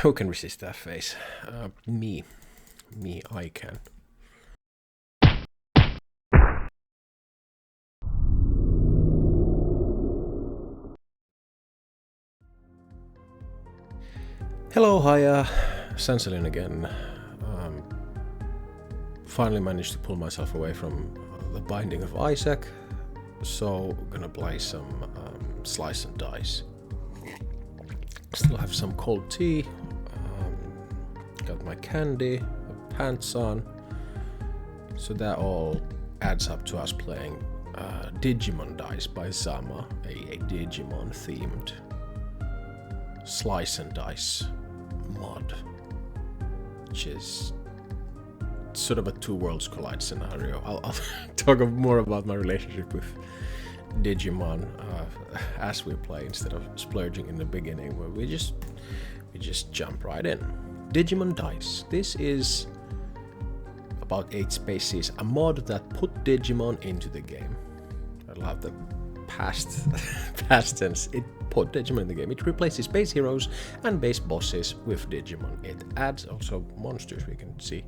Who can resist that face? Me. I can. Hello, hiya. Sansalin again. Finally managed to pull myself away from the Binding of Isaac, so gonna play some Slice and Dice. Still have some cold tea, got my candy, my pants on, so that all adds up to us playing DigimonDice by Zamma, a Digimon themed Slice and Dice mod, which is sort of a two worlds collide scenario. I'll talk more about my relationship with Digimon as we play, instead of splurging in the beginning, where we just jump right in. DigimonDice. This is about 8 spaces, a mod that put Digimon into the game. I love the past tense. It put Digimon in the game. It replaces base heroes and base bosses with Digimon. It adds also monsters, we can see.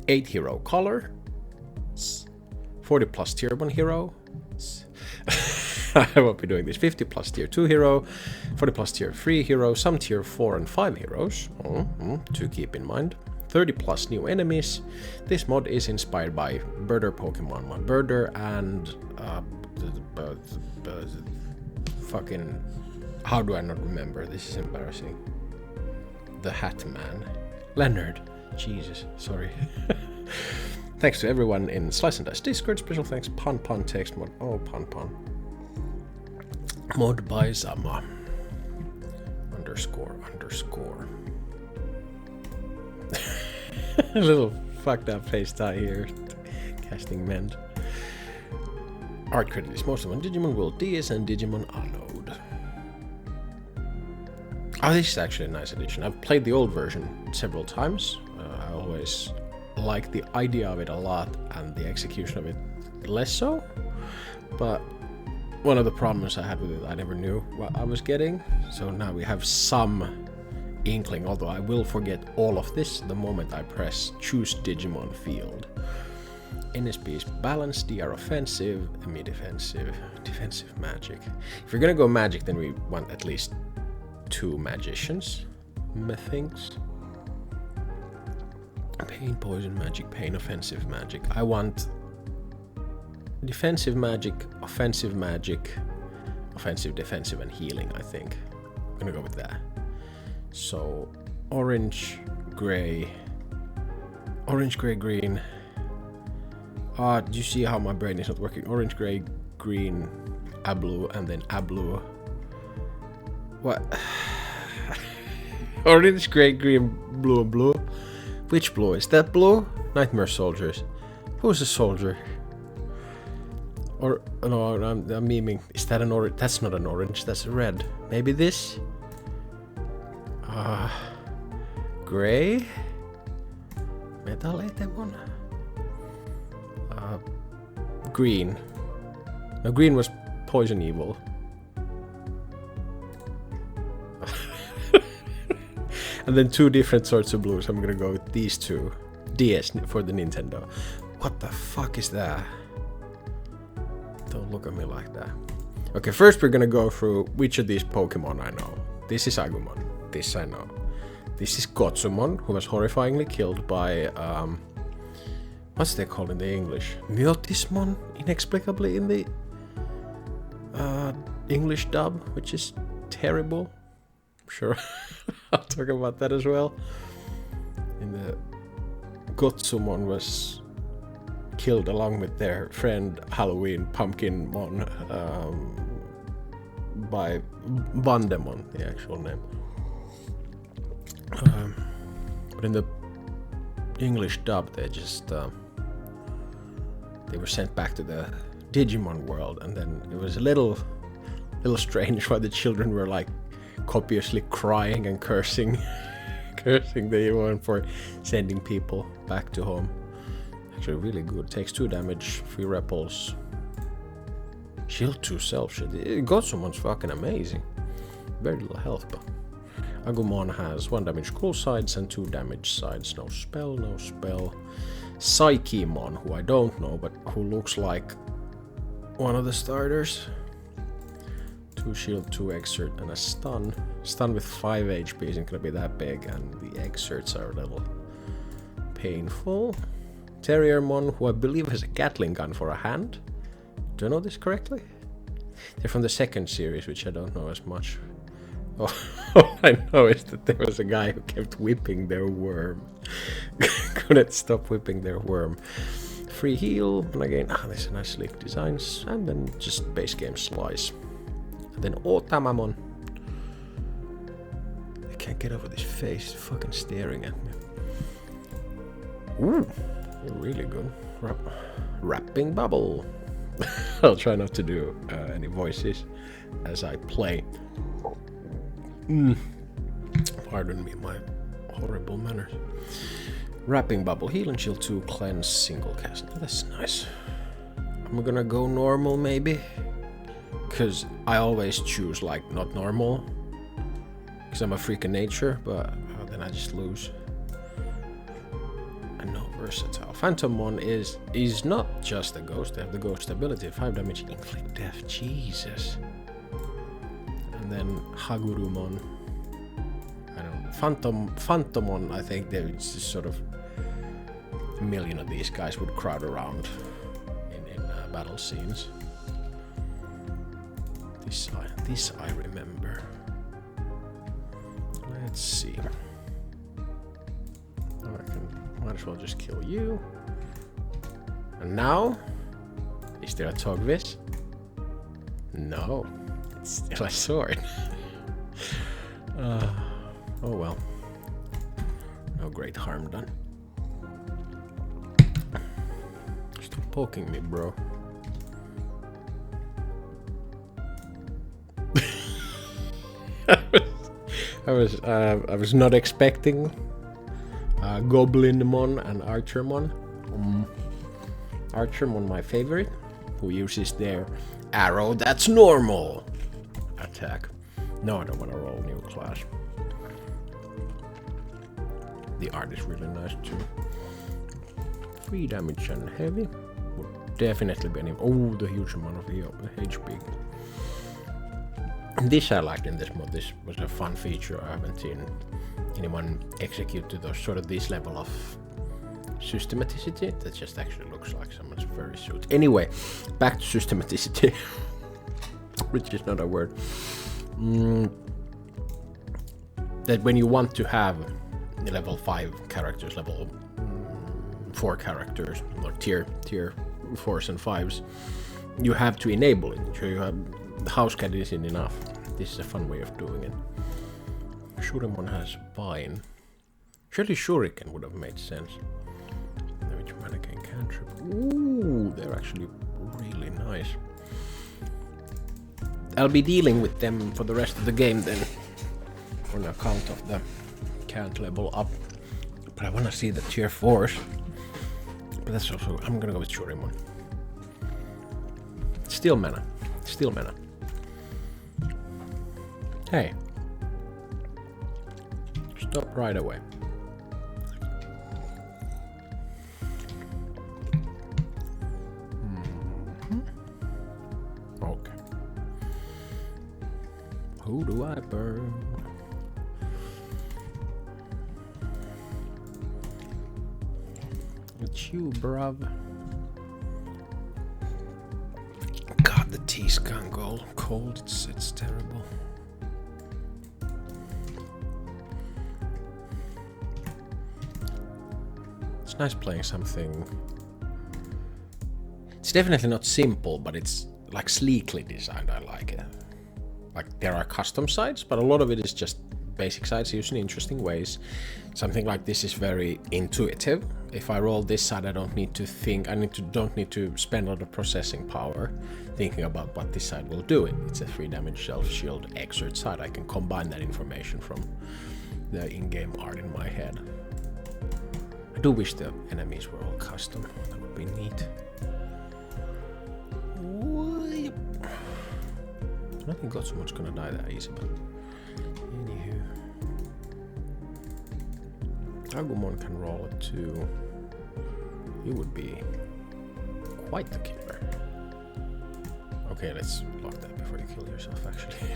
8 hero color, 40 plus tier 1 hero. I won't be doing this. 50 plus tier 2 hero, 40 plus tier 3 hero, some tier 4 and 5 heroes, to keep in mind. 30 plus new enemies. This mod is inspired by Birder Pokemon 1 Birder and fucking, how do I not remember? This is embarrassing. The Hat Man. Leonard. Jesus, sorry. Thanks to everyone in Slice and Dice Discord. Special thanks, Pun Text Mod. Oh, Pun. Mod by Zamma. Underscore. A little fucked up face tie here. Casting Mend. Art credit is mostly on Digimon World DS and Digimon Unload. Oh, this is actually a nice addition. I've played the old version several times. I always like the idea of it a lot, and the execution of it less so. But one of the problems I had with it, I never knew what I was getting. So now we have some inkling, although I will forget all of this the moment I press choose Digimon field. NSP is balanced, DR offensive, ME defensive magic. If you're gonna go magic, then we want at least 2 magicians, methinks. Pain, poison magic, pain, offensive magic. I want defensive magic, offensive, defensive, and healing, I think. I'm gonna go with that. So, orange, gray, green. Do you see how my brain is not working? Orange, gray, green, a blue, and then a blue. What? Orange, gray, green, blue, and blue. Which blue? Is that blue? Nightmare soldiers. Who's a soldier? Or no, I'm memeing. Is that an orange? That's not an orange. That's a red. Maybe this. Gray. Metal Etemon. Green. No, green was Poison Evil. And then 2 different sorts of blues. I'm gonna go with these 2. DS for the Nintendo. What the fuck is that? Don't look at me like that. Okay, first we're gonna go through which of these Pokemon I know. This is Agumon. This I know. This is Gotsumon, who was horrifyingly killed by what's they called in the English? Myotismon, inexplicably in the English dub, which is terrible. I'm sure I'll talk about that as well. In the Gotsumon was killed along with their friend Halloween Pumpkinmon by Vandemon, the actual name. But in the English dub, they just they were sent back to the Digimon world, and then it was a little strange why the children were like copiously crying and cursing Digimon for sending people back to home. Actually really good. Takes 2 damage, 3 repels. Shield 2 self shit. It got someone's fucking amazing. Very little health, but Agumon has 1 damage cool sides and 2 damage sides. No spell, no spell. Psychemon, who I don't know, but who looks like one of the starters. 2 shield, 2 exert, and a stun. Stun with 5 HP isn't gonna be that big, and the exerts are a little painful. Terriermon, who I believe has a Gatling gun for a hand. Do I know this correctly? They're from the 2nd series, which I don't know as much. Oh, all I know is that there was a guy who kept whipping their worm. Couldn't stop whipping their worm. Free heal, and again, there's a nice sleek designs, and then just base game slice. And then Otamamon. I can't get over this face, fucking staring at me. Ooh, you're really good. Wrapping bubble. I'll try not to do any voices as I play. Pardon me, my horrible manners. Wrapping bubble, heal and shield 2, cleanse, single cast. That's nice. I'm gonna go normal maybe, because I always choose like not normal, because I'm a freak of nature, but then I just lose. And no versatile. Phantommon is not just a ghost, they have the ghost ability, 5 damage, inflict death, Jesus. And then Hagurumon. I don't know. Phantommon, I think there's just sort of a million of these guys would crowd around in battle scenes. This I remember. Let's see. I reckon might as well just kill you. And now, is there a Togvis? No, it's still a sword. Oh well. No great harm done. Stop poking me, bro. I was not expecting Goblinmon and Archermon. Archermon, my favorite, who uses their arrow that's normal attack. No, I don't want to roll new class. The art is really nice too. 3 damage and heavy. Would definitely be any. Oh, the huge amount of HP. This I liked in this mod. This was a fun feature. I haven't seen anyone execute to those sort of this level of systematicity. That just actually looks like someone's furry suit. Anyway, back to systematicity, which is not a word. That when you want to have level 5 characters, level 4 characters, or tier 4s and 5s, you have to enable it. So you have the house cat isn't enough. This is a fun way of doing it. Shurimon has Vine. Surely Shuriken would have made sense. Which mannequin cantrip. Ooh, they're actually really nice. I'll be dealing with them for the rest of the game then, on account of the can't level up. But I want to see the tier 4s. But that's also, I'm gonna go with Shurimon. Steel mana. Steel mana. Hey. Stop right away. Okay. Who do I burn? It's you, bruv. God, the tea's gone cold. It's terrible. It's nice playing something. It's definitely not simple, but it's like sleekly designed. I like it. Like there are custom sides, but a lot of it is just basic sides used in interesting ways. Something like this is very intuitive. If I roll this side, I don't need to think. Don't need to spend a lot of processing power thinking about what this side will do. It's a 3 damage self shield exert side. I can combine that information from the in-game art in my head. I do wish the enemies were all custom. That would be neat. I don't think Gotsumon's gonna die that easy, but anywho. Agumon can roll it too. He would be quite the killer. Okay, let's lock that before you kill yourself, actually.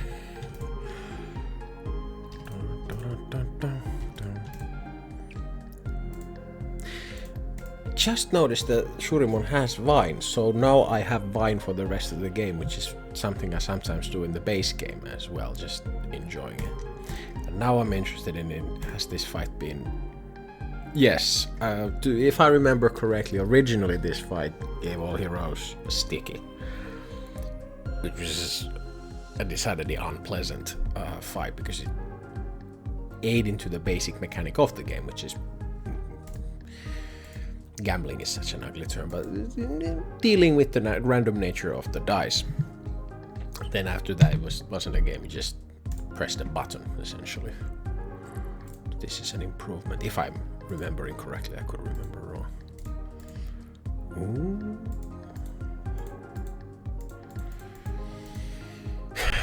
Just noticed that Shurimon has Vine, so now I have Vine for the rest of the game, which is something I sometimes do in the base game as well, just enjoying it. And now I'm interested in it. Has this fight been... Yes, if I remember correctly, originally this fight gave all heroes sticky, which was a decidedly unpleasant fight because it ate into the basic mechanic of the game, which is... Gambling is such an ugly term, but dealing with the random nature of the dice. Then after that it wasn't a game, you just pressed a button, essentially. This is an improvement, if I'm remembering correctly. I could remember wrong. Ooh.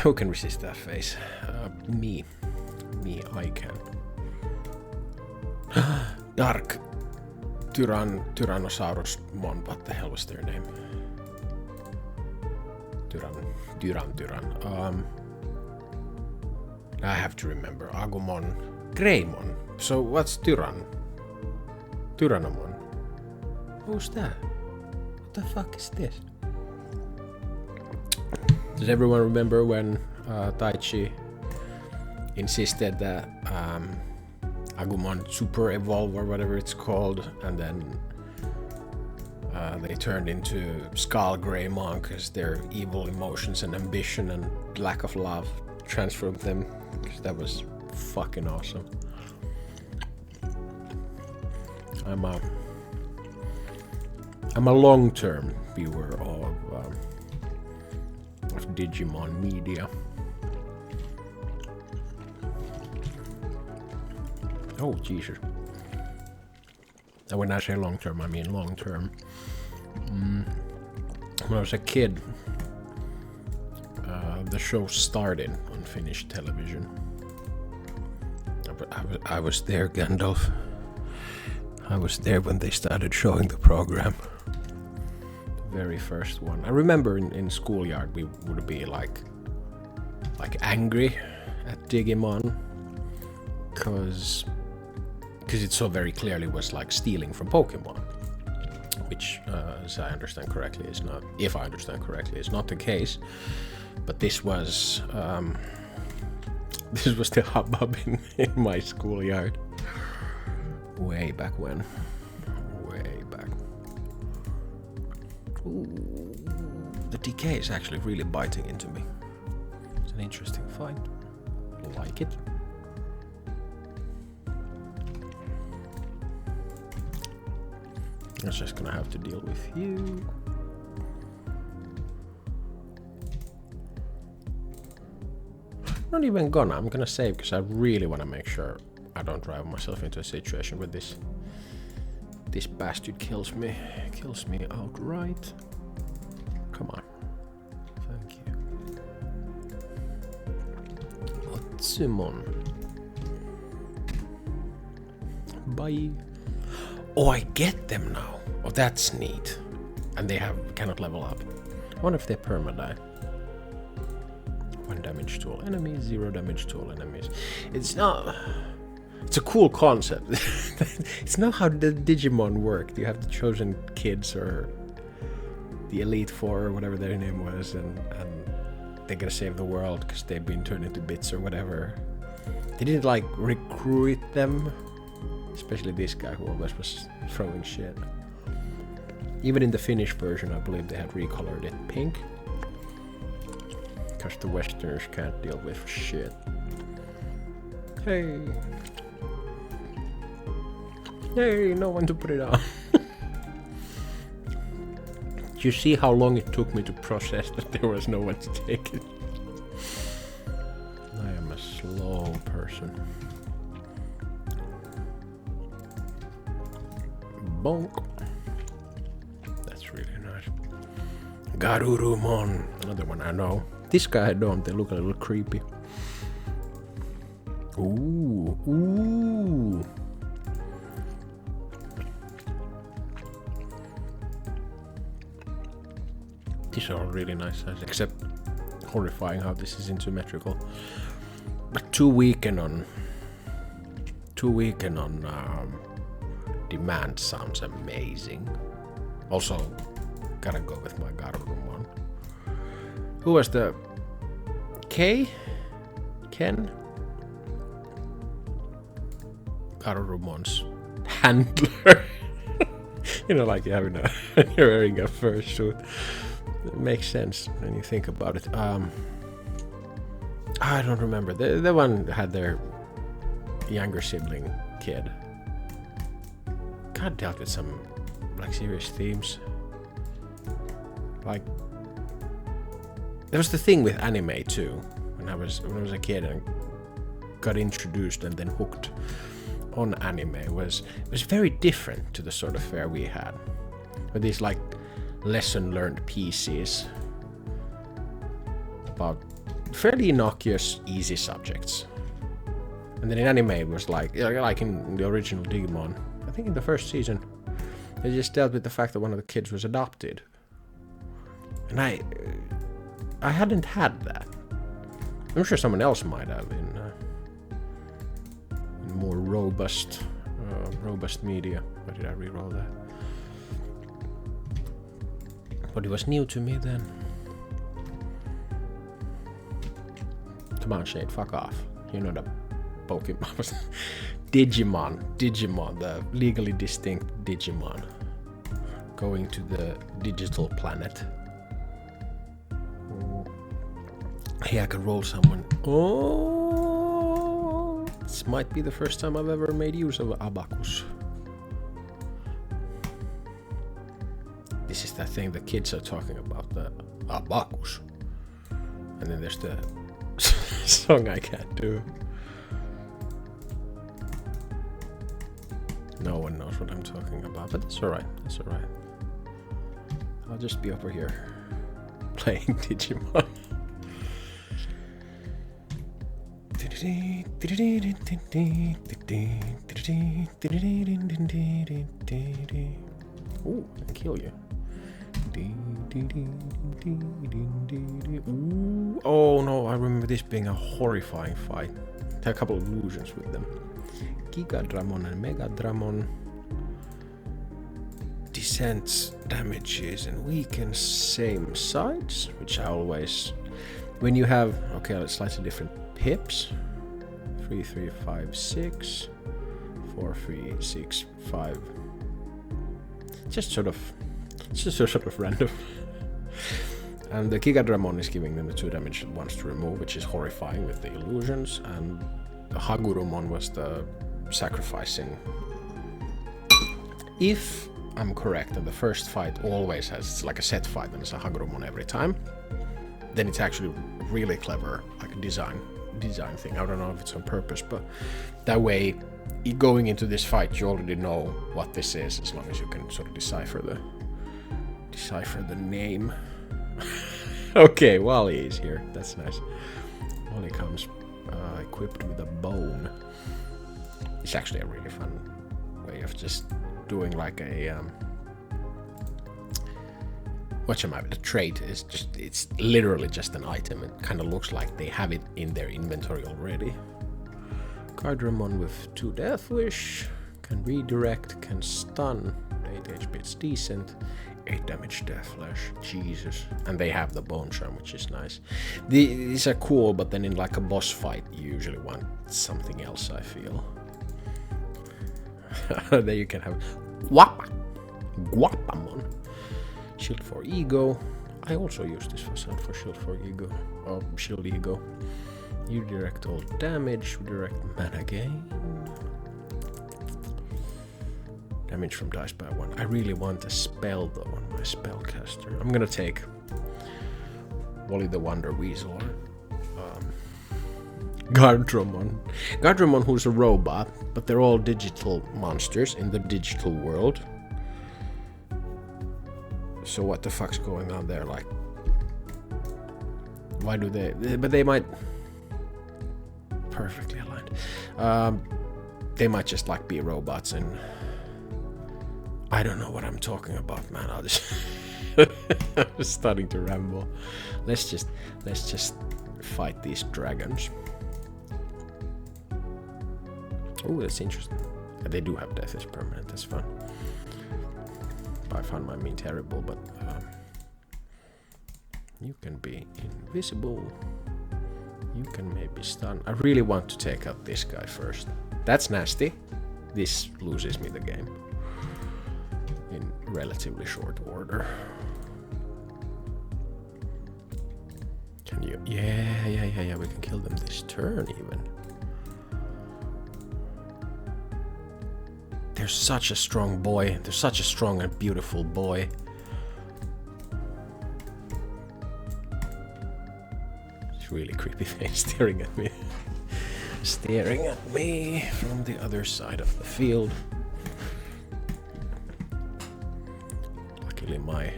Who can resist that face? Me, I can. Dark Tyrannosaurus Mon, what the hell was their name? Tyran. I have to remember. Agumon, Greymon. So what's Tyrannomon? Who's that? What the fuck is this? Does everyone remember when Taichi insisted that Agumon Super Evolve or whatever it's called, and then they turned into Skull Greymon because their evil emotions and ambition and lack of love transformed them, because that was fucking awesome. I'm a long-term viewer of Digimon media. Oh, Jesus. And when I say long-term, I mean long-term. When I was a kid, the show started on Finnish television. I was there, Gandalf. I was there when they started showing the program. The very first one. I remember in schoolyard we would be like angry at Digimon because it so very clearly was like stealing from Pokemon, which, as I understand correctly, is not. If I understand correctly, is not the case. But this was the hubbub in my schoolyard. Way back when. Way back. Ooh, the decay is actually really biting into me. It's an interesting fight. Like it. I'm just gonna have to deal with you. Not even gonna. I'm gonna save because I really want to make sure I don't drive myself into a situation where this bastard kills me outright. Come on. Thank you. Otsumon. Bye. Oh, I get them now. Oh, that's neat. And they cannot level up. I wonder if they perma-die. 1 damage to all enemies, 0 damage to all enemies. It's a cool concept. It's not how the Digimon work. You have the chosen kids or the Elite Four or whatever their name was, and they gotta save the world because they've been turned into bits or whatever. They didn't like recruit them, especially this guy who always was throwing shit. Even in the Finnish version, I believe they had recolored it pink. Because the Westerners can't deal with shit. Hey! Hey, no one to put it on. Do you see how long it took me to process that there was no one to take it? I am a slow person. Bonk. That's really nice. Garurumon. Another one I know. This guy I don't. They look a little creepy. Ooh. These are all really nice, except horrifying how this is asymmetrical. But too weakened on demand sounds amazing. Also, gotta go with my Garurumon. Who was the Ken? Garurumon's handler. You know, like you're wearing a fursuit. It makes sense when you think about it. I don't remember. The one had their younger sibling kid. God, dealt with some like serious themes. Like there was the thing with anime too. When I was a kid and got introduced and then hooked on anime was very different to the sort of fare we had. With these like lesson learned pieces about fairly innocuous, easy subjects. And then in anime it was like in the original Digimon, I think in the first season, they just dealt with the fact that one of the kids was adopted. And I hadn't had that. I'm sure someone else might have in more robust media. Why did I reroll that? But it was new to me then. Come on, Shade, fuck off. You know the Pokemon. Digimon, the legally distinct Digimon. Going to the digital planet. Hey, I could roll someone. Oh, this might be the first time I've ever made use of Abacus. This is that thing the kids are talking about, the Abacus. And then there's the song I can't do. No one knows what I'm talking about, but that's alright, I'll just be over here playing Digimon. Ooh, I can kill you. Ooh. Oh no, I remember this being a horrifying fight. Had a couple of illusions with them. Gigadramon and Megadramon. Descents, damages, and weakens same sides, which I always... When you have, okay, slightly different pips. 3, 3, 5, 6. 4, 3, 6, 5. Just sort of random. And the Gigadramon is giving them the 2 damage it wants to remove, which is horrifying with the illusions. And the Hagurumon was the sacrificing. If I'm correct, and the first fight always has, it's like a set fight, and it's a Hagurumon every time, then it's actually really clever, like a design thing. I don't know if it's on purpose, but that way, going into this fight, you already know what this is, as long as you can sort of decipher the name. Okay, Wally is here. That's nice. Wally comes equipped with a bone. It's actually a really fun way of just doing like a the trait is just, it's literally just an item. It kind of looks like they have it in their inventory already. Cardramon with 2 Death Wish, can redirect, can stun, 8 HP, it's decent, 8 damage Death Flash, Jesus. And they have the Bone Charm, which is nice. These are cool, but then in like a boss fight, you usually want something else, I feel. There you can have Guapamon. Shield for Ego. I also use this for Shield for Ego. Or Shield Ego. You direct all damage, direct mana gain. Damage from dice by 1. I really want a spell though on my spellcaster. I'm gonna take Wally the Wonder Weasel. Gardramon. Gardramon, who's a robot, but they're all digital monsters in the digital world. So what the fuck's going on there? Like, why do they? But they might. Perfectly aligned. They might just like be robots, and I don't know what I'm talking about, man. I'm starting to ramble. Let's just fight these dragons. Oh, that's interesting. They do have death is permanent. That's fun. By fun, I mean terrible, but you can be invisible. You can maybe stun. I really want to take out this guy first. That's nasty. This loses me the game in relatively short order. Can you? Yeah. We can kill them this turn even. They're such a strong boy. They're such a strong and beautiful boy. It's really creepy face staring at me. Staring at me from the other side of the field. Luckily my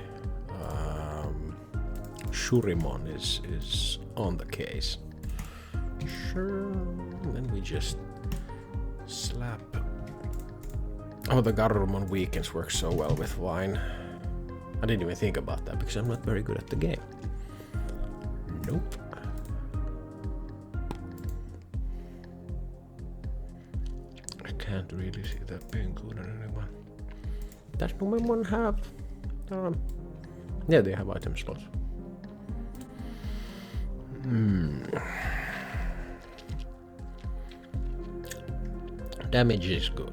Shurimon is on the case. Sure. And then we just slap. Oh, the Garurumon weekends work so well with wine. I didn't even think about that because I'm not very good at the game. Nope. I can't really see that being included in anyone. Does Numemon have? Yeah, they have item slots. Damage is good.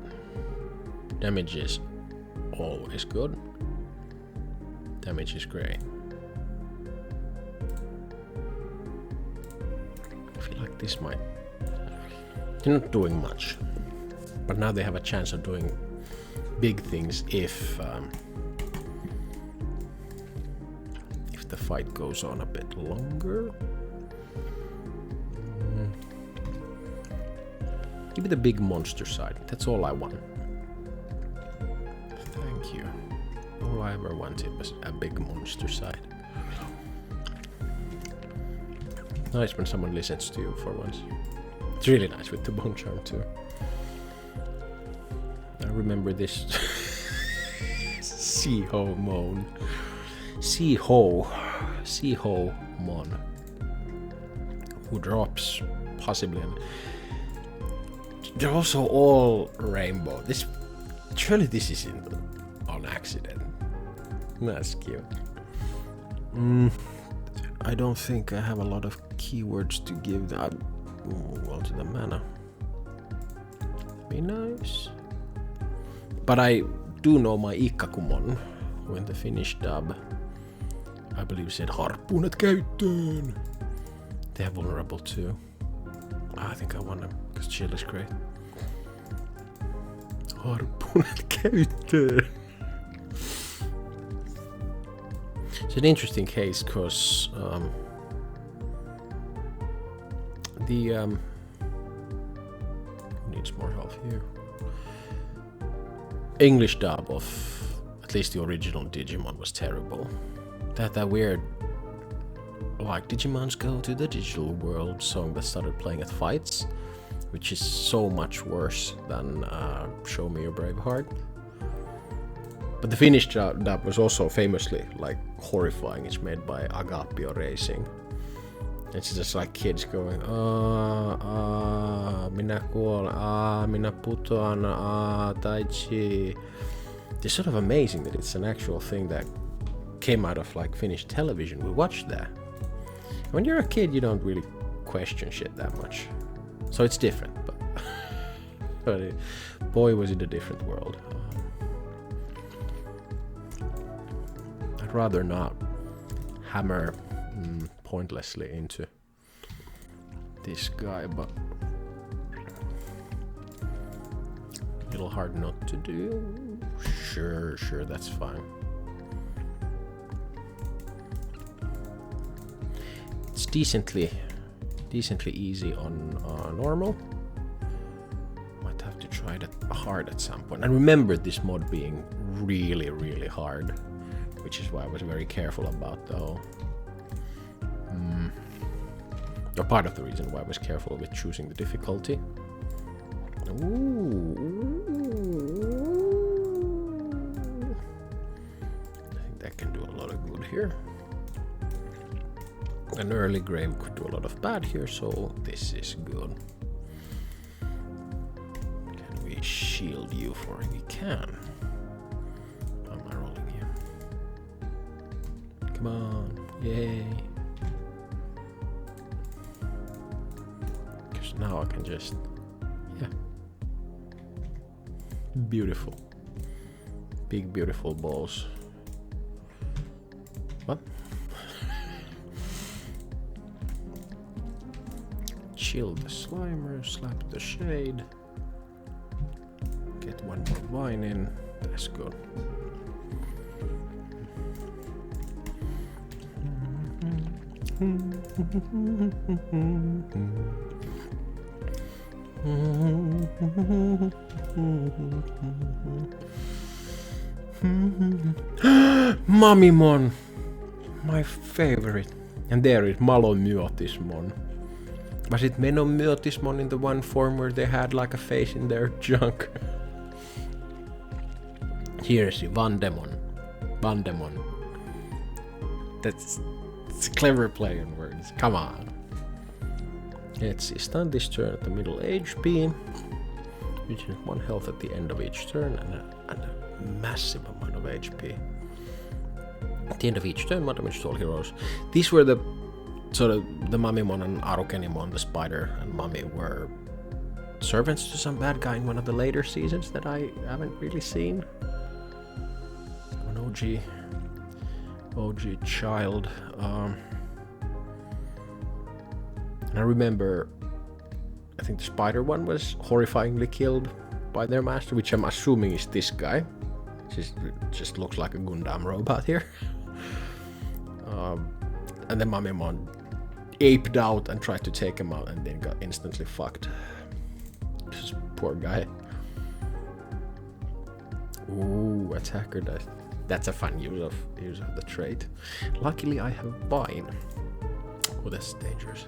Damage is always good. Damage is great. I feel like this might... They're not doing much. But now they have a chance of doing big things if the fight goes on a bit longer. Give me the big monster side. That's all I want. Thank you. All I ever wanted was a big monster side. Nice when someone listens to you for once. It's really nice with the bone charm too. I remember this Seaho moan. Seaho mon. Who drops possibly an... They're also all rainbow. Surely this isn't on accident. That's cute. I don't think I have a lot of keywords to give that. Well, to the mana. Be nice. But I do know my Ikkakumon, who in the Finnish dub, I believe said harppunet käyttöön. They're vulnerable too. I think I want them, because chill is great. Harppunet käyttöön. It's an interesting case, because who needs more health here? English dub of at least the original Digimon was terrible. That weird, like, Digimons go to the digital world song that started playing at fights, which is so much worse than Show Me Your Brave Heart. But the Finnish dub was also famously like horrifying. It's made by Agapio Racing. It's just like kids going, minä kuolen, minä putoan, tai chi. It's sort of amazing that it's an actual thing that came out of like Finnish television. We watched that. When you're a kid, you don't really question shit that much. So it's different, but boy was it a different world. I'd rather not hammer pointlessly into this guy, but a little hard not to do. Sure, that's fine. It's decently easy on normal. Might have to try that hard at some point. I remember this mod being really hard, which is why I was very careful about the whole. Or part of the reason why I was careful with choosing the difficulty. Ooh. I think that can do a lot here. An early grave could do a lot of bad here, so this is good. Can we shield you for it? We can. How am I rolling you? Come on, yay. Because now I can just, yeah. Beautiful. Big, beautiful balls. What? Chill the Slimer, slap the shade. Get one more vine in. That's good. Mamimon! My favorite. And there is Malomyotismon. Was it Menomyotismon in the one form where they had like a face in their junk? Here's Vandemon. Vandemon. It's a clever play on words. Come on. Let's see. Stun this turn at the middle HP. Which is 1 health at the end of each turn and a massive amount of HP. At the end of each turn, 1 damage to all heroes. These were the sort of the Mamimon and Arukenimon, the spider and mummy, were servants to some bad guy in one of the later seasons that I haven't really seen. An OG child. And I remember, I think the spider one was horrifyingly killed by their master, which I'm assuming is this guy. Just looks like a Gundam robot here. And then Mamimon aped out and tried to take him out and then got instantly fucked. This poor guy. Ooh, attacker dice. That's a fun use of the trait. Luckily I have Vine. Oh, that's dangerous.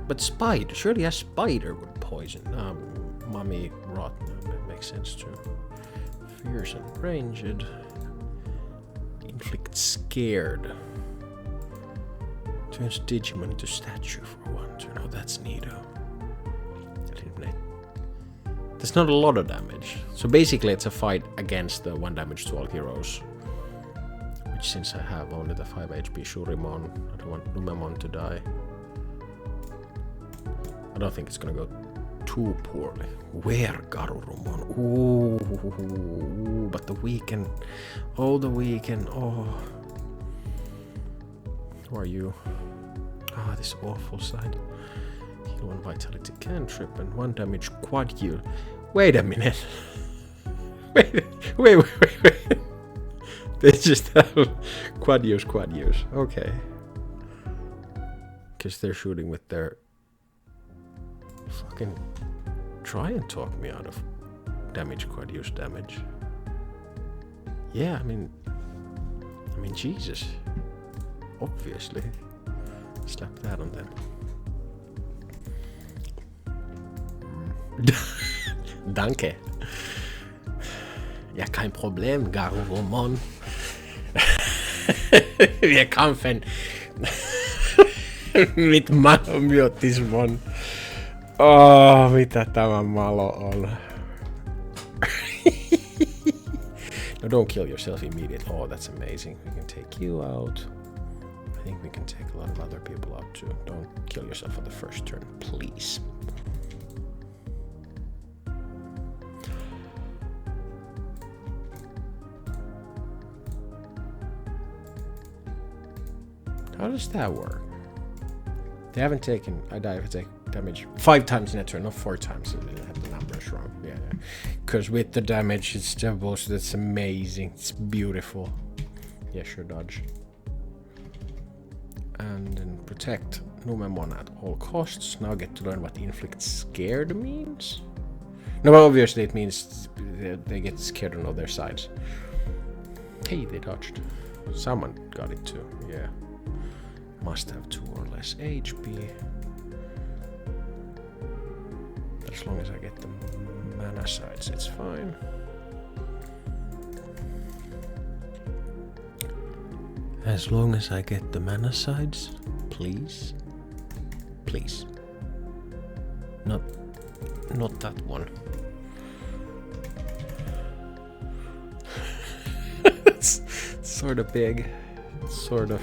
But spider, surely a spider would poison. Mummy rot, that makes sense too. Fierce and ranged. Inflict scared. Turns Digimon into statue for 1 turn. Oh, that's neato. Eliminate. That's not a lot of damage. So basically it's a fight against the 1 damage to all heroes. Which, since I have only the 5 HP Shurimon, I don't want Numemon to die. I don't think it's gonna go too poorly. Where Garurumon? Ooh, but the weekend. Oh, the weekend. Oh. Who are you? Ah, oh, this awful side. Heal 1 vitality cantrip and 1 damage quad heal. Wait a minute. wait. They just have quad use. Okay. Because they're shooting with their... Fucking try and talk me out of damage, quad use damage. Yeah, I mean, Jesus. Obviously. Slap that on them. Danke. Ja, kein Problem, Garurumon. Wir kämpfen mit Malomyotismon. Oh, mitä tämä malo on? No, don't kill yourself immediately. Oh, that's amazing. We can take you out. I think we can take a lot of other people out too. Don't kill yourself on the first turn, please. How does that work? They haven't taken... I die if I take damage 5 times in a turn, not 4 times. I have the numbers wrong. Yeah. Because with the damage, it's still bullshit. That's amazing. It's beautiful. Yeah, sure, dodge. And then protect Numemon at all costs. Now get to learn what inflict scared means. No, well, obviously it means they get scared on all their sides. Hey, they dodged. Someone got it too. Yeah. Must have 2 or less HP. As long as I get the mana sides, it's fine. As long as I get the mana sides, please. Please. Not that one. It's sort of big. Sort of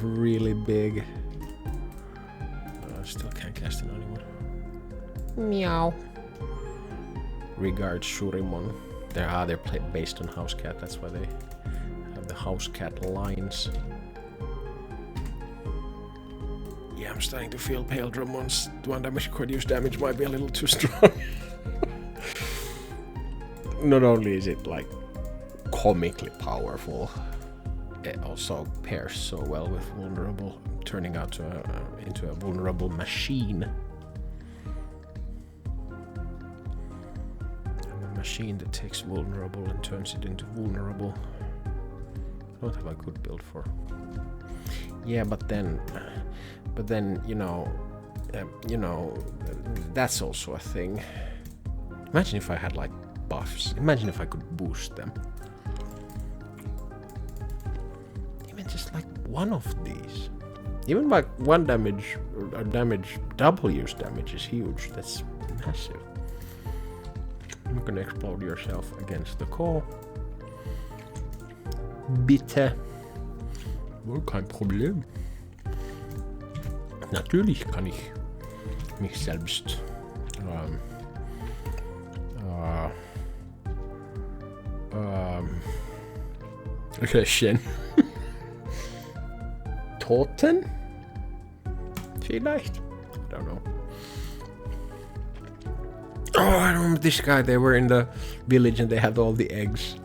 really big. I still can't cast it anymore. Meow. Regards Shurimon. They're based on house cat, that's why they have the house cat lines. Yeah, I'm starting to feel Pale Dramon's 1 damage reduced damage might be a little too strong. Not only is it like comically powerful, it also pairs so well with vulnerable, turning out into a vulnerable machine. Machine that takes vulnerable and turns it into vulnerable. I don't have a good build for. Yeah, but then you know, that's also a thing. Imagine if I had like buffs. Imagine if I could boost them. Even just like one of these. Even like 1 damage or damage, double use damage is huge. That's massive. I'm gonna explode yourself against the core. Bitte. Wohl kein Problem. Natürlich kann ich mich selbst löschen. Toten? Vielleicht? I don't know. Oh, I remember this guy. They were in the village and they had all the eggs.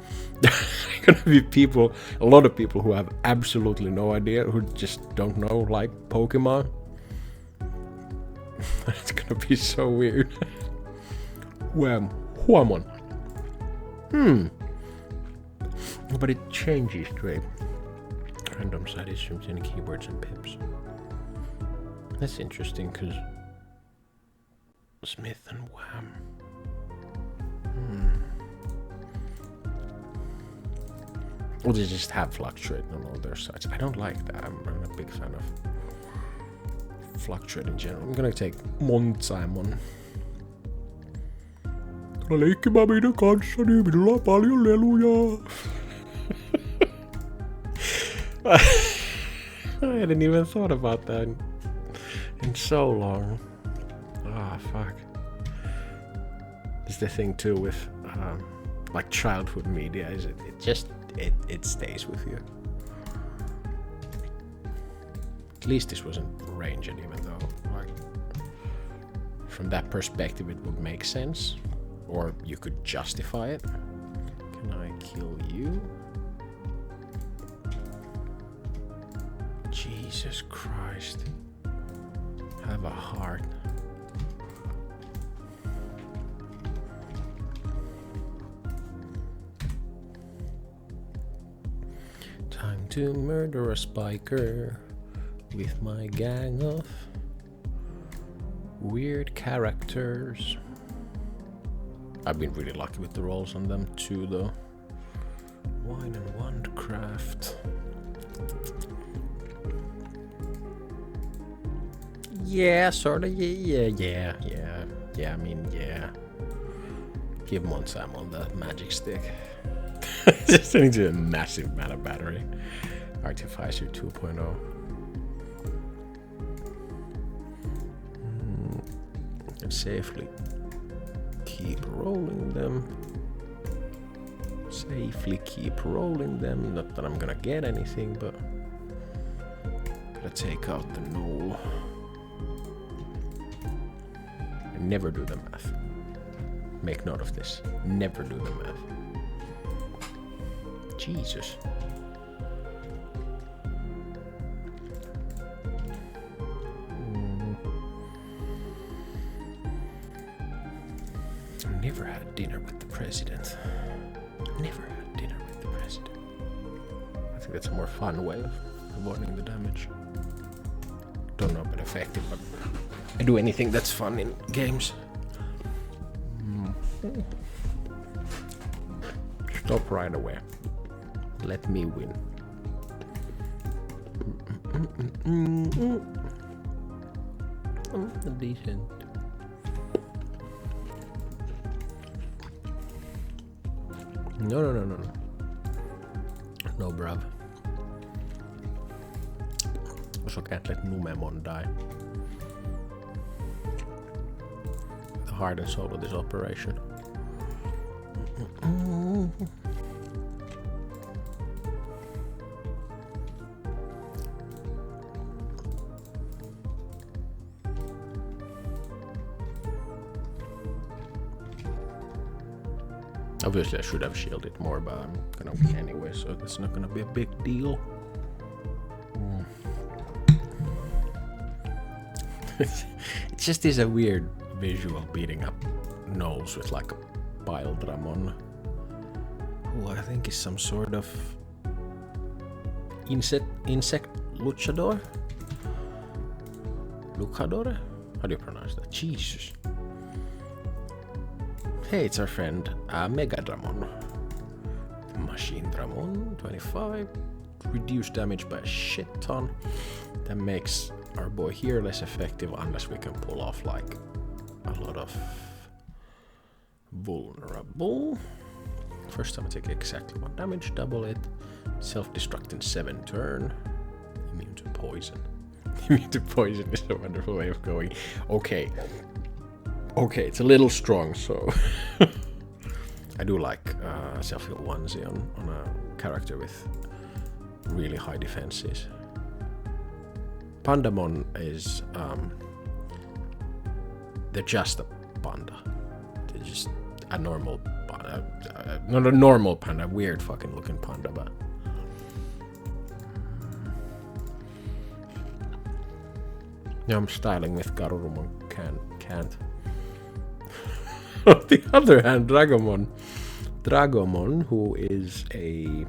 Gonna be people, a lot of people who have absolutely no idea, who just don't know like Pokemon. It's gonna be so weird. Huamon. But it changes to a random side issues in keywords and pips. That's interesting because Smith and Wham. Or they just have fluctuate on all their sides. I don't like that. I'm a big fan of fluctuate in general. I'm gonna take Simon. Leikkimään minun kanssani, minulla on paljon leluja. I hadn't even thought about that in so long. Fuck. It's the thing too with like childhood media, is it stays with you. At least this wasn't ranged, even though like from that perspective it would make sense, or you could justify it. Can I kill you? Jesus Christ. Have a heart. Time to murder a spiker with my gang of weird characters. I've been really lucky with the rolls on them too, though. Wine and Wandcraft. Yeah, sorta. Yeah. I mean, yeah. Give Simon the magic stick. Just into a massive mana battery. Artificer 2.0. And safely keep rolling them. Not that I'm gonna get anything, but gotta take out the null. And never do the math. Make note of this. Never do the math. Jesus. Never had dinner with the president. Never had dinner with the president. I think that's a more fun way of avoiding the damage. Don't know about effective, but I do anything that's fun in games. Stop right away. Let me win. Decent. No. No, bruv. Also can't let Numemon die. The heart and soul of this operation. Obviously I should have shielded more, but I'm gonna anyway, so it's not gonna be a big deal. It just is a weird visual beating up Knowles with like a Bile-Dramon, who I think is some sort of insect luchador? Luchador? How do you pronounce that? Jesus. Hey, it's our friend Megadramon. Machine Dramon, 25. Reduced damage by a shit ton. That makes our boy here less effective unless we can pull off like a lot of vulnerable. First time I take exactly 1 damage, double it. Self-destruct in 7 turn. Immune to poison. Immune to poison is a wonderful way of going. Okay, it's a little strong, so I do like self-heal onesie on a character with really high defenses. Pandamon is they're just a panda. They're just a normal panda, not a normal panda, weird fucking looking panda, but yeah, I'm styling with Garurumon can't. On the other hand, Dragomon, who is a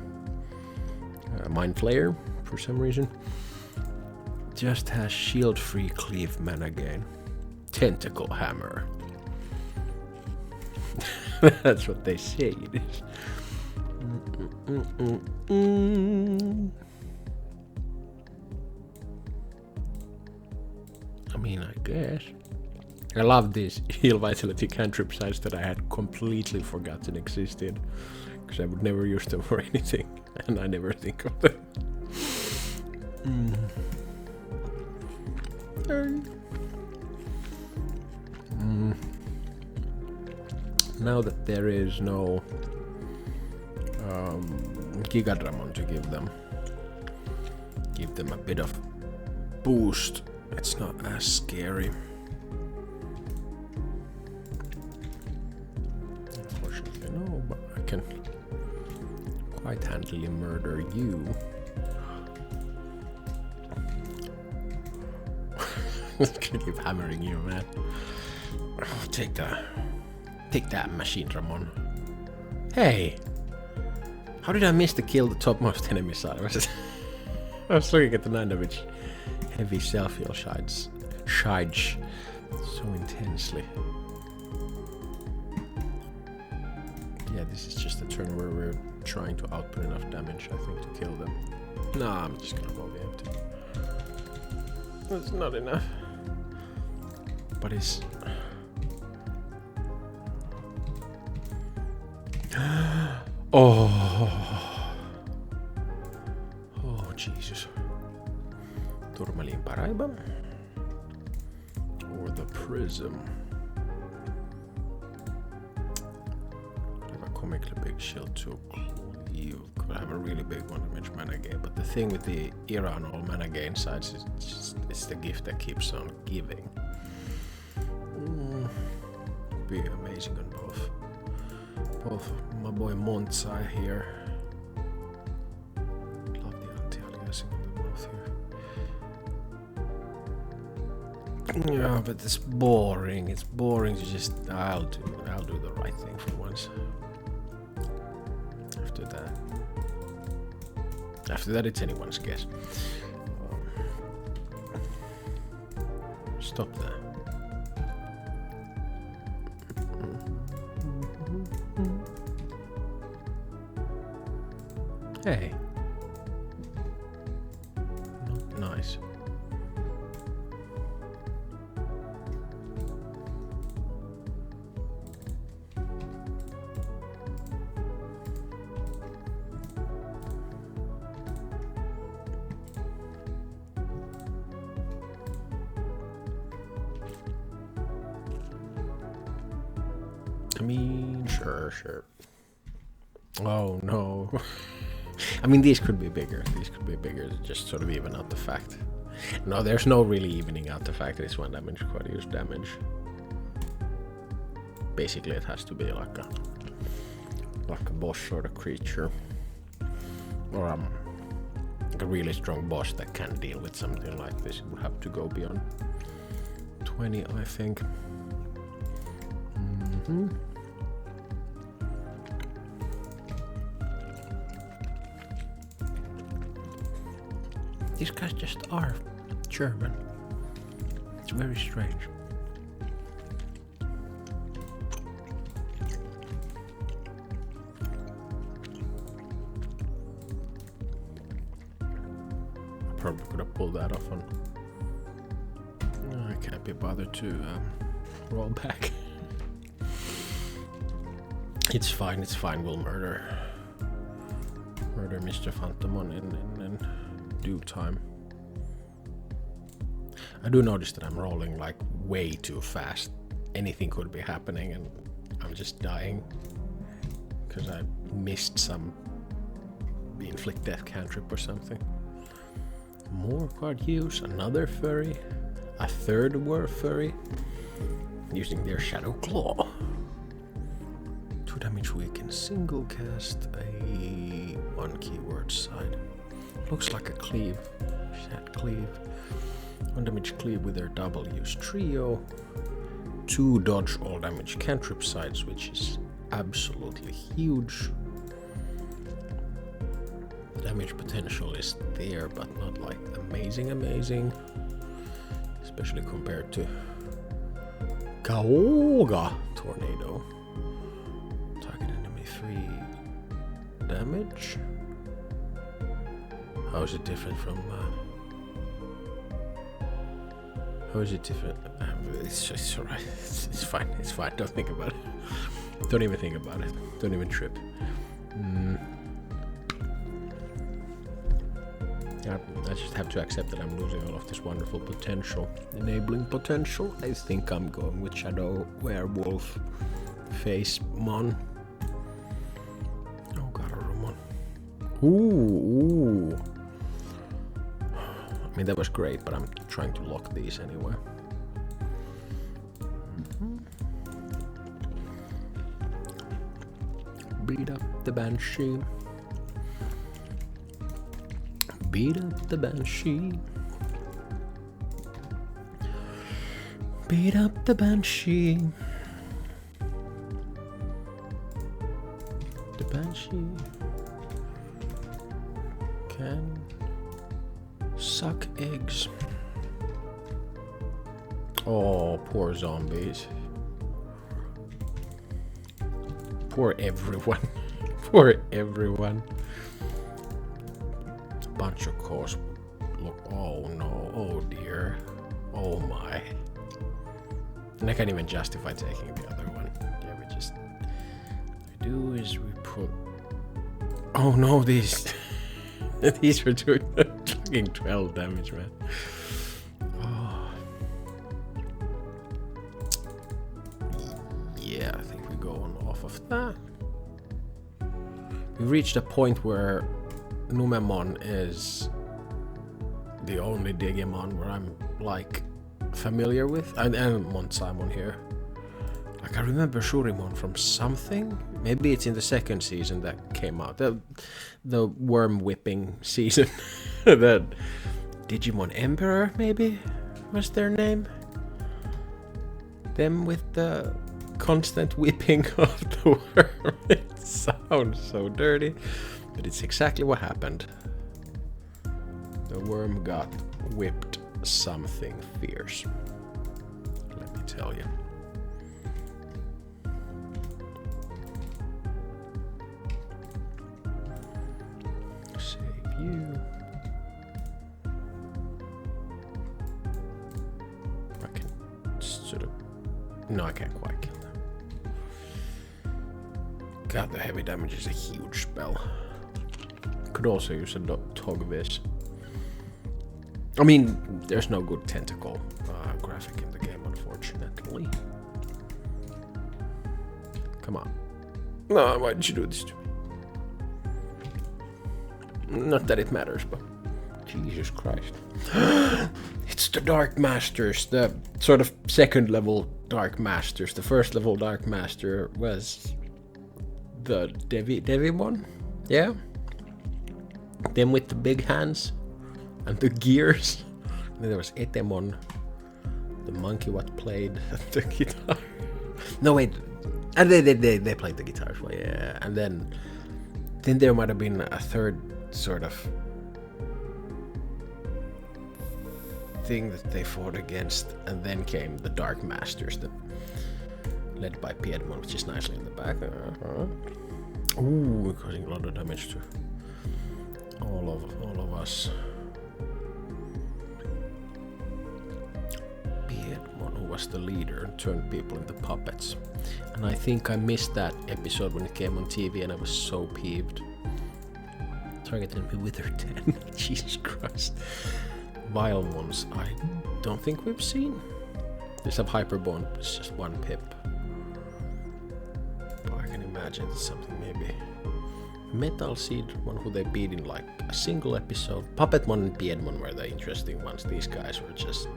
Mind Flayer for some reason, just has shield-free cleave mana gain. Tentacle Hammer. That's what they say it is. I mean, I guess. I love these heal vitality cantrip sites that I had completely forgotten existed, because I would never use them for anything, and I never think of them. Now that there is no Gigadramon to give them a bit of boost, it's not as scary. Unfortunately, no, but I can quite handily murder you. Can keep hammering you, man. Oh, take that, Machine Dramon. Hey, how did I miss to kill the topmost enemy side? I was looking at the 9 damage heavy self-heal shides so intensely. Yeah, this is just a turn where we're trying to output enough damage, I think, to kill them. Nah, I'm just gonna roll the empty. That's not enough. But it's... Oh, Jesus. Tourmaline Paraiba? Or the Prism? Have a comically big shield to you could have a really big 1 damage mana gain, but the thing with the era and all mana gain sides is it's the gift that keeps on giving. Be amazing on both my boy Montsai here. Love the anti-aliasing on them both here. Yeah, but it's boring. It's boring to just I'll do the right thing for once. After that it's anyone's guess. Stop that. Hey. Not nice. I mean, sure. Oh no. I mean, these could be bigger. Just sort of even out the fact. No, there's no really evening out the fact that it's 1 damage, quad use damage. Basically, it has to be like a boss sort of creature. Or like a really strong boss that can deal with something like this. It would have to go beyond 20, I think. These guys just are German. It's very strange. I probably could have pulled that off on. No, I can't be bothered to roll back. It's fine. We'll murder Mr. Phantomon in due time. I do notice that I'm rolling like way too fast. Anything could be happening and I'm just dying because I missed some inflict death cantrip or something. More card use, another furry, a third furry using their shadow claw. 2 damage weaken, single cast, a 1 keyword side. Looks like a cleave. Shat cleave. 1 damage cleave with their double use trio. 2 dodge all damage cantrip sides, which is absolutely huge. The damage potential is there, but not like amazing. Especially compared to Kaoga Tornado. Target enemy 3 damage. How is it different from? How is it different? It's alright. It's fine. Don't think about it. Don't even think about it. Don't even trip. Yeah, I just have to accept that I'm losing all of this wonderful potential, enabling potential. I think I'm going with Shadow Werewolf Face Mon. Oh god, Rumon. Ooh. I mean, that was great, but I'm trying to lock these anyway. Beat up the Banshee. Beat up the Banshee. Beat up the Banshee. The Banshee can suck eggs. Oh, poor zombies. Poor everyone. Poor everyone. Bunch of course. Look. Oh no. Oh dear. Oh my. And I can't even justify taking the other one. Yeah, we just. What we do is we put. Oh no, these. These were doing fucking 12 damage, man. Oh. Yeah, I think we go on off of that. We reached a point where Numemon is the only Digimon where I'm like familiar with, and Monsaimon here. Like I remember Shurimon from something. Maybe it's in the 2nd season that came out. The worm whipping season. The Digimon Emperor maybe was their name. Them with the constant whipping of the worm. It sounds so dirty. But it's exactly what happened. The worm got whipped something fierce. Let me tell you. Save you. I can sort of... No, I can't quite kill them. God, the heavy damage is a huge spell. Could also use a Togvis. I mean, there's no good tentacle graphic in the game, unfortunately. Come on. No, why did you do this to me? Not that it matters, but Jesus Christ. It's the Dark Masters, the sort of second level Dark Masters. The first level Dark Master was the Digimon, yeah? Them with the big hands and the gears. And then there was Etemon, the monkey what played the guitar. No wait, and they played the guitar as well, yeah. And then there might have been a third sort of thing that they fought against, and then came the Dark Masters, led by Piedmon, which is nicely in the back. Ooh, causing a lot of damage to all of us. Piedmon, who was the leader, turned people into puppets. And I think I missed that episode when it came on TV, and I was so peeved. Targeted me with her 10. Jesus Christ. Vile ones, I don't think we've seen. There's a Hyperbone, it's just one pip. But I can imagine it's something maybe. Metal Seed, one who they beat in like a single episode. Puppetmon and Piedmon were the interesting ones. These guys were just.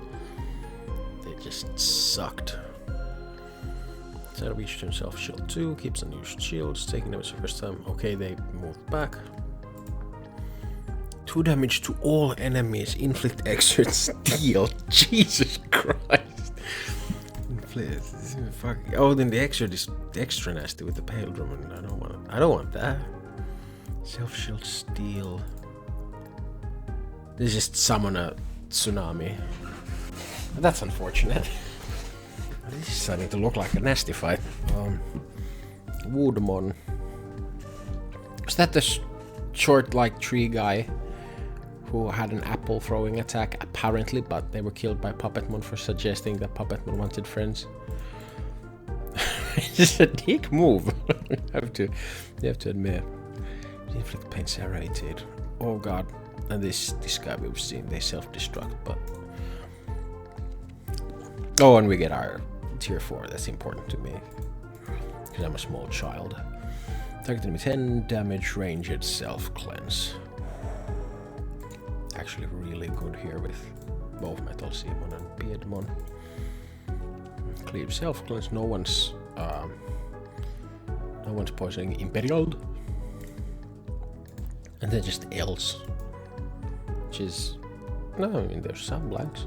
They just sucked. So reached himself shield 2, keeps unused shields, taking damage the first time. Okay, they moved back. 2 damage to all enemies, inflict extra steel. Jesus Christ. Oh, then the extra is extra nasty with the pale drum, and I don't want that. Self shield steel. They just summon a tsunami. That's unfortunate. This is starting to look like a nasty fight. Woodmon. Was that the short like tree guy who had an apple throwing attack apparently, but they were killed by Puppetmon for suggesting that Puppetmon wanted friends? It's just a dick move. You have to admit. Inflict pain serrated. Oh god. And this guy we've seen, they self-destruct, but oh, and we get our tier 4, that's important to me. Because I'm a small child. Target enemy 10 damage, ranged self-cleanse. Actually really good here with both Metal Seemon and Piedmon. Cleave self-cleanse, no one's poisoning Imperial. And then just else. Which is no, I mean there's some blanks.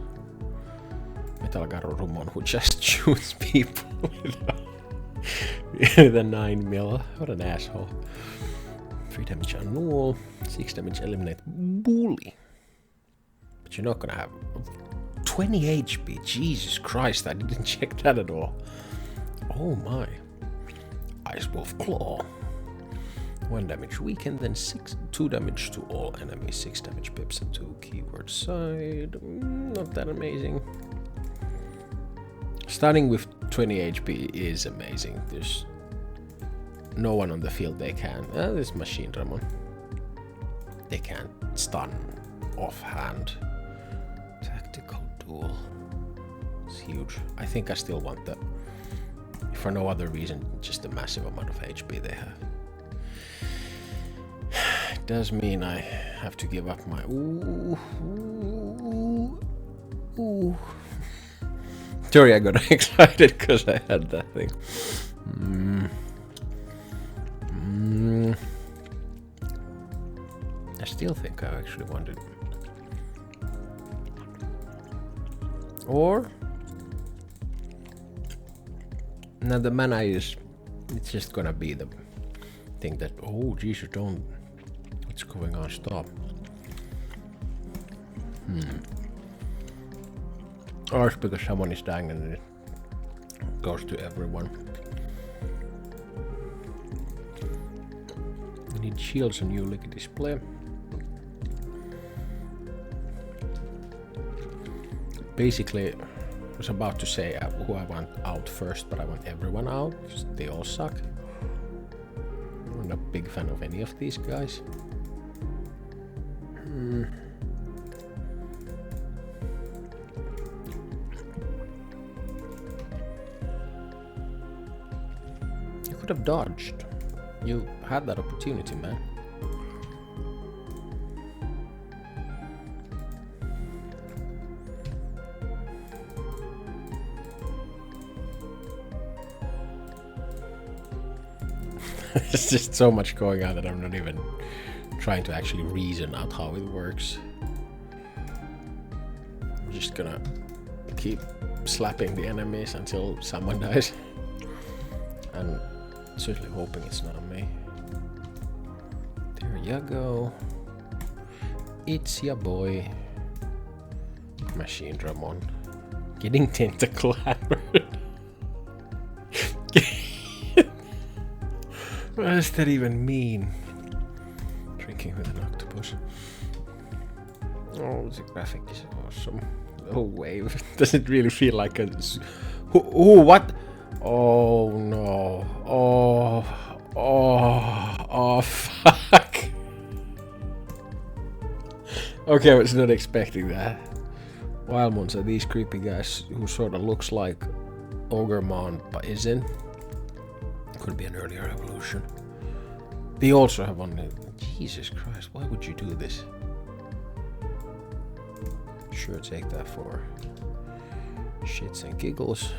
Metal Garurumon who just shoots people with a 9 mil. What an asshole. 3 damage on Null, 6 damage eliminate Bully. But you're not gonna have 20 HP. Jesus Christ, I didn't check that at all. Oh my. Ice Wolf Claw. 1 damage weakened, then 2 damage to all enemies, 6 damage pips and 2 keyword side. Not that amazing. Starting with 20 HP is amazing. There's no one on the field they can. There's Machine Ramon. They can't stun offhand. Tactical duel. It's huge. I think I still want that. For no other reason, just the massive amount of HP they have. It does mean I have to give up my ooh. Sorry, I got excited because I had that thing. I still think I actually wanted. Or now the mana is, it's just gonna be the thing that, oh Jesus, don't, what's going on, stop. Or it's because someone is dying and it goes to everyone. We need shields on Ulick display. Basically, I was about to say who I want out first, but I want everyone out because they all suck. I'm not a big fan of any of these guys. could have dodged. You had that opportunity, man. There's just so much going on that I'm not even trying to actually reason out how it works. I'm just gonna keep slapping the enemies until someone dies. And certainly hoping it's not me. There you go. It's your boy. Machine Dramon. Getting tentacle hammered. What does that even mean? Drinking with an octopus. Oh, the graphic is awesome. Oh, wave. Does it really feel like a... Oh, what? Oh, no. Oh, fuck. Okay, I was not expecting that. Wildmons are these creepy guys who sort of looks like Ogremon, but isn't. Could be an earlier evolution. They also have one. Jesus Christ, why would you do this? Sure, take that for shits and giggles.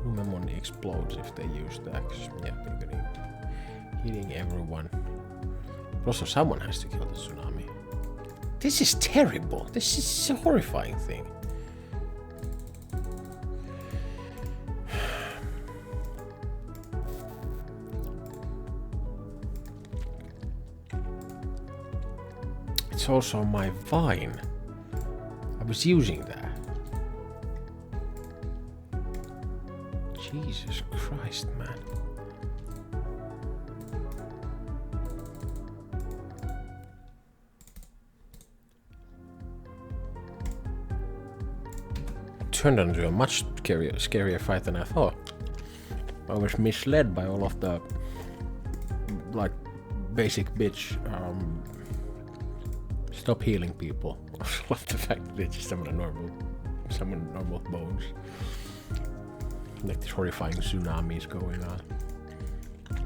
Remember explodes if they use that. Yeah, they're gonna hitting everyone. But also, someone has to kill the tsunami. This is terrible. This is a horrifying thing. It's also my vine. I was using that. Jesus Christ, man. Turned into a much scarier fight than I thought. I was misled by all of the like basic bitch stop healing people. I love the fact that they just summon normal bones. Like this horrifying tsunamis going on.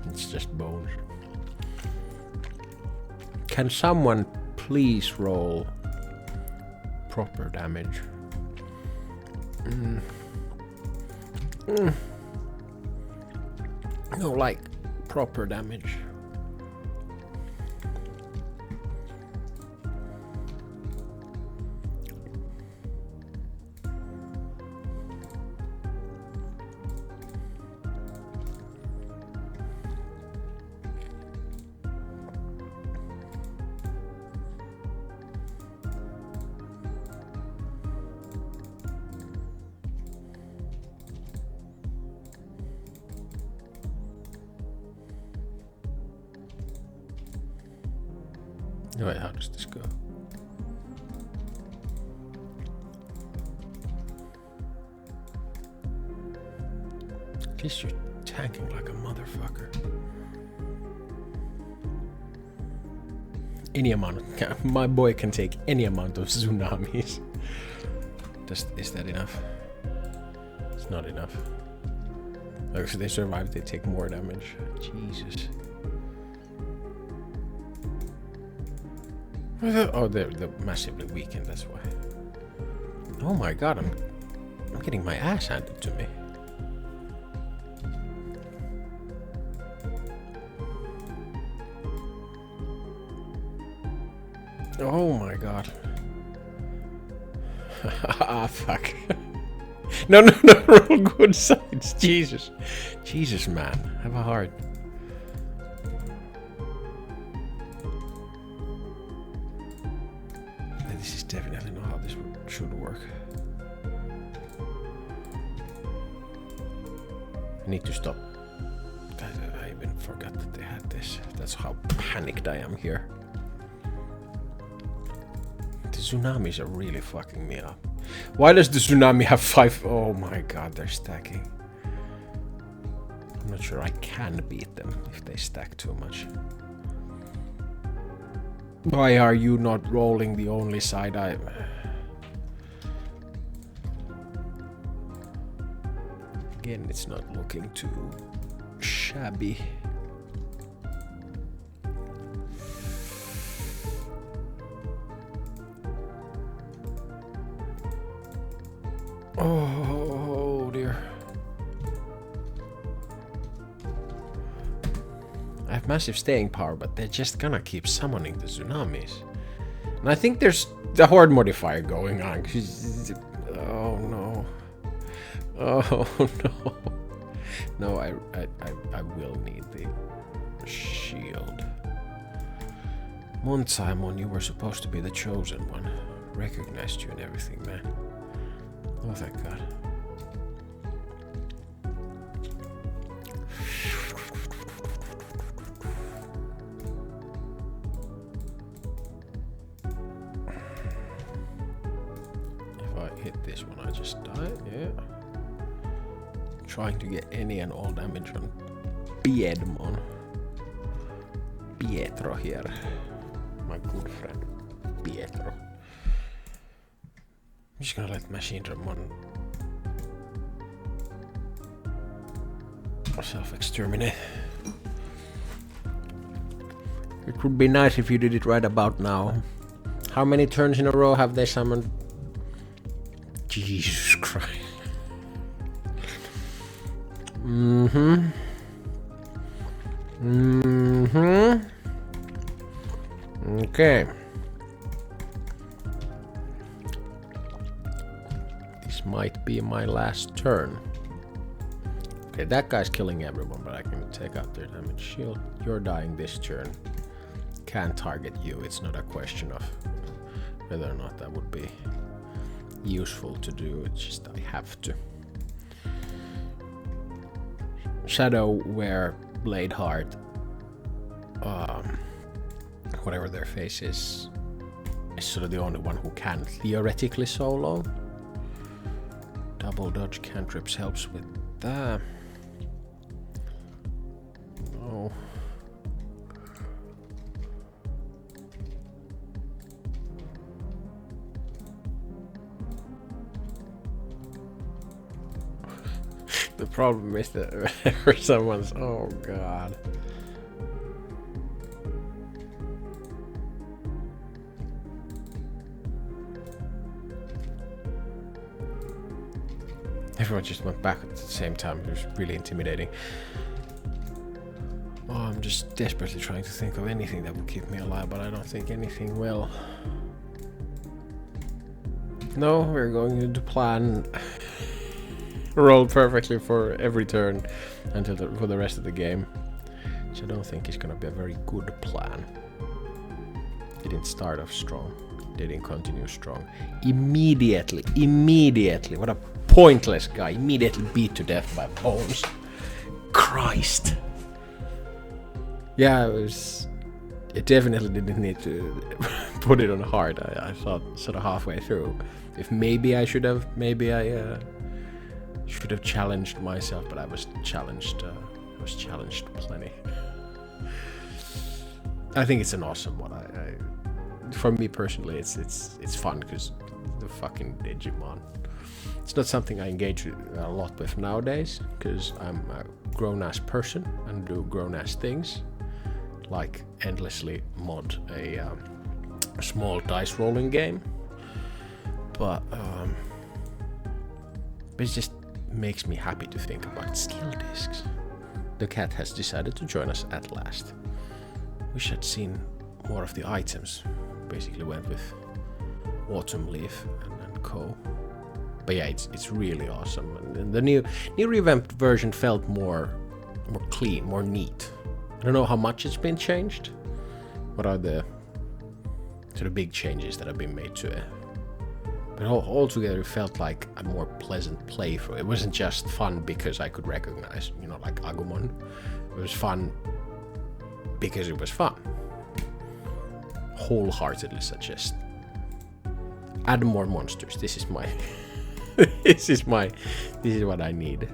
It's just bones. Can someone please roll proper damage? No, like proper damage. Wait, how does this go? At least you're tanking like a motherfucker. Any amount. My boy can take any amount of tsunamis. Is that enough? It's not enough. Okay, so they survive, they take more damage. Jesus. Oh, they're massively weakened, that's why. Oh my god, I'm getting my ass handed to me. Oh my god. Ah, fuck. No, roll good sides. Jesus, man. Have a heart. This is definitely not how this should work. I need to stop. I even forgot that they had this. That's how panicked I am here. The tsunamis are really fucking me up. Why does the tsunami have 5? Oh my god, they're stacking. I'm not sure I can beat them if they stack too much. Why are you not rolling the only side I... Again, it's not looking too shabby. Oh dear. I have massive staying power, but they're just gonna keep summoning the tsunamis. And I think there's the horde modifier going on. Oh no. Oh no. No, I will need the shield. Simon, you were supposed to be the chosen one. Recognized you and everything, man. Oh, thank God. If I hit this one, I just die. Yeah. Trying to get any and all damage on Piedmon. Pietro here. My good friend Pietro. I'm just gonna let Machine Dramon self-exterminate. It would be nice if you did it right about now. How many turns in a row have they summoned? Jesus Christ. Okay. This might be my last turn. Okay, that guy's killing everyone, but I can take out their damage shield. You're dying this turn. Can't target you. It's not a question of whether or not that would be useful to do. It's just I have to. Shadowwear, Bladeheart, whatever their face is sort of the only one who can theoretically solo. Double dodge cantrips helps with that. No. The problem is that whenever someone's... Oh god. Everyone just went back at the same time. It was really intimidating. Oh, I'm just desperately trying to think of anything that will keep me alive, but I don't think anything will. No, we're going to plan. Roll perfectly for every turn until for the rest of the game, which I don't think is going to be a very good plan. Didn't start off strong, didn't continue strong. Immediately, what a pointless guy, immediately beat to death by bones. Christ. Yeah, it definitely didn't need to put it on hard. I thought sort of halfway through if maybe I should have, should have challenged myself, but I was challenged plenty. I think it's an awesome one. For me personally, it's fun because the fucking Digimon. It's not something I engage a lot with nowadays because I'm a grown-ass person and do grown-ass things, like endlessly mod a small dice rolling game. But it just makes me happy to think about skill discs. The cat has decided to join us at last. Wish I'd seen more of the items. Basically went with Autumn Leaf and co. But yeah, it's really awesome. And the new revamped version felt more clean, more neat. I don't know how much it's been changed. What are the sort of big changes that have been made to it? But altogether, it felt like a more pleasant playthrough. It wasn't just fun because I could recognize, like Agumon. It was fun because it was fun. Wholeheartedly suggest. Add more monsters. This is my... this is what I need.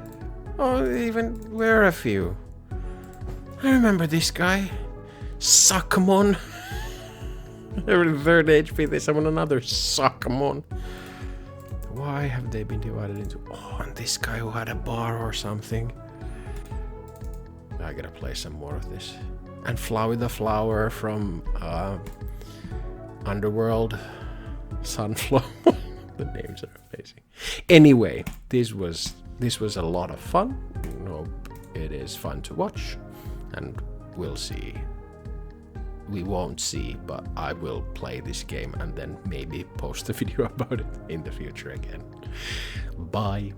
Oh, even where a few. I remember this guy. Suckamon. Every third HP they summon another Suckamon. Why have they been divided into... Oh, and this guy who had a bar or something. I gotta play some more of this. And Flowey the Flower from Underworld. Sunflower. The names are amazing. Anyway, this was a lot of fun. Hope it is fun to watch. And we'll see. We won't see, but I will play this game and then maybe post a video about it in the future again. Bye.